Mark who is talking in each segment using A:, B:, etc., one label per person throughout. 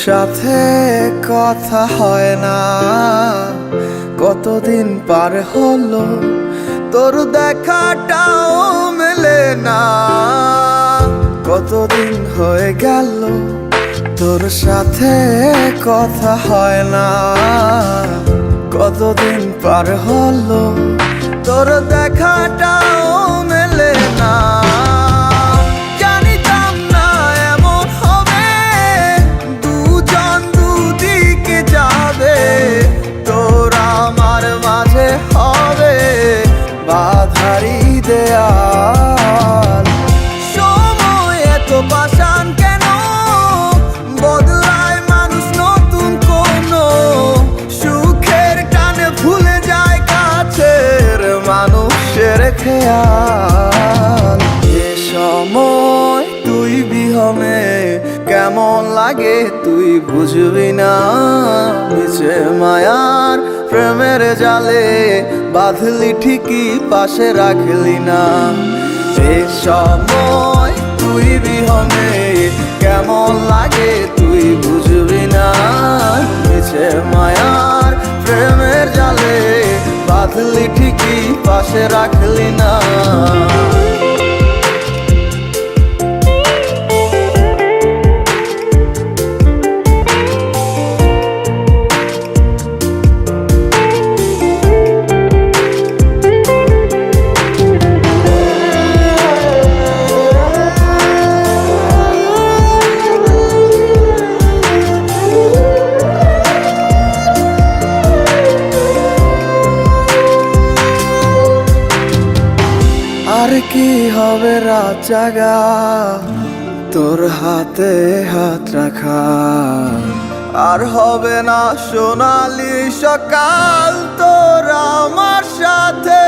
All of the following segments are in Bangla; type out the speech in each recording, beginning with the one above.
A: সাথে কথা হয় না, কতদিন পার হলো তোর দেখাটাও মেলে না। কতদিন হয়ে গেল তোর সাথে কথা হয় না, কতদিন পার হলো তোর দেখাটাও মেলে না। জানিতাম না এমন হবে, দুজন দুদিকে যাবে, তোর আমার মাঝে হবে বাধারি দেয়াল। সময় এত পাষাণ কেন, বদলায় মানুষ নতুন কোনো সুখের টানে ভুলে যায় কাছের মানুষের খেয়াল। এ সময় তুই বিহনে কেমন লাগে তুই বুঝবি না, নিচে মায়ার প্রেমের জালে বাঁধলি ঠিকই পাশে রাখলি না। এ সময় তুই বিহনে কেমন লাগে তুই বুঝবি না, নিচে মায়ার প্রেমের জালে বাঁধলি ঠিকই পাশে রাখলি না। আর কি হবে রাত জাগা তোর হাতে হাত রাখা, আর হবে না সোনালি সকাল তোর আমার সাথে।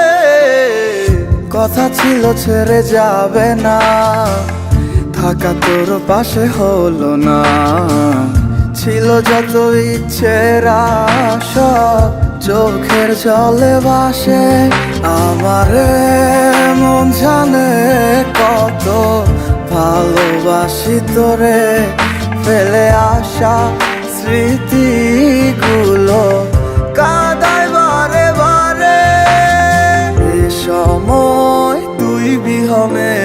A: কথা ছিল ছেড়ে যাবে না, থাকা তোর পাশে হলো না, ছিল যত ইচ্ছের সব চোখের জলে ভাসে। আমারে মন জানে কত ভালোবাসি তোরে, ফেলে আসা স্মৃতিগুলো কাদায় বারে বারে। এ সময় তুই বিহনে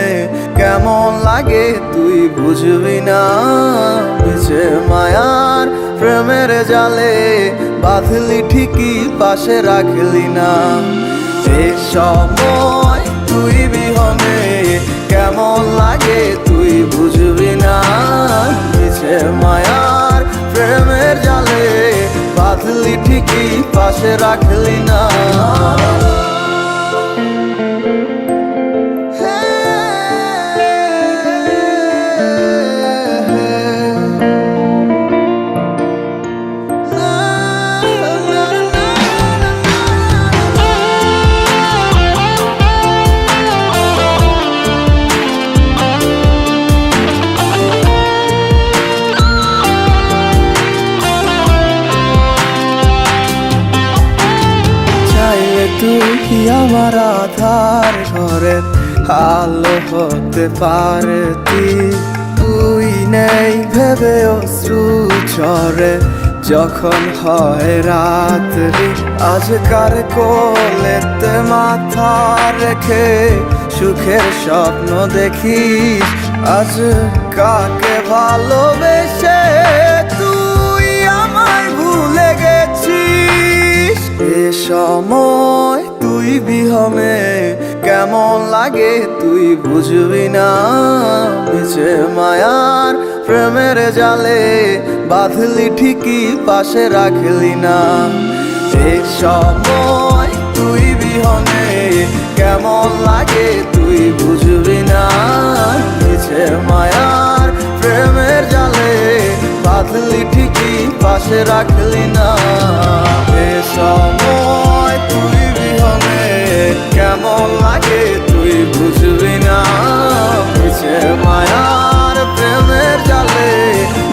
A: কেমন লাগে তুই বুঝবি না, নিচে মায়ার প্রেমের জালে বাঁধলি ঠিকই পাশে রাখলি না। এ সময় তুই বিহনে কেমন লাগে তুই বুঝবি না, নিচে মায়ার প্রেমের জালে বাঁধলি ঠিকই পাশে রাখলি না। তুই আমার আধার ঘরে আলো হতে পারতি, তুই নেই ভেবে অশ্রু ঝরে যখন হয় রাত্রি। আজকার কোলেতে মাথা রেখে সুখের স্বপ্ন দেখিস, আজ কাকে ভালোবেসে তুই আমায় ভুলে গেছিস। এ সময় তুই বিহনে কেমন লাগে তুই বুঝবি না, নিচে মায়ার প্রেমের জালে বাঁধলি ঠিকই পাশে রাখলি না। এ সময় তুই বিহনে কেমন লাগে তুই বুঝবি না, নিচে মায়ার প্রেমের জালে বাঁধলি ঠিকই পাশে রাখলি না। এ সময় তুই বিহনে কেমন লাগে তুই বুঝবি না, নিচে মায়ার প্রেমের জালে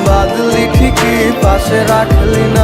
A: বাঁধলি ঠিকই পাশে রাখলি না।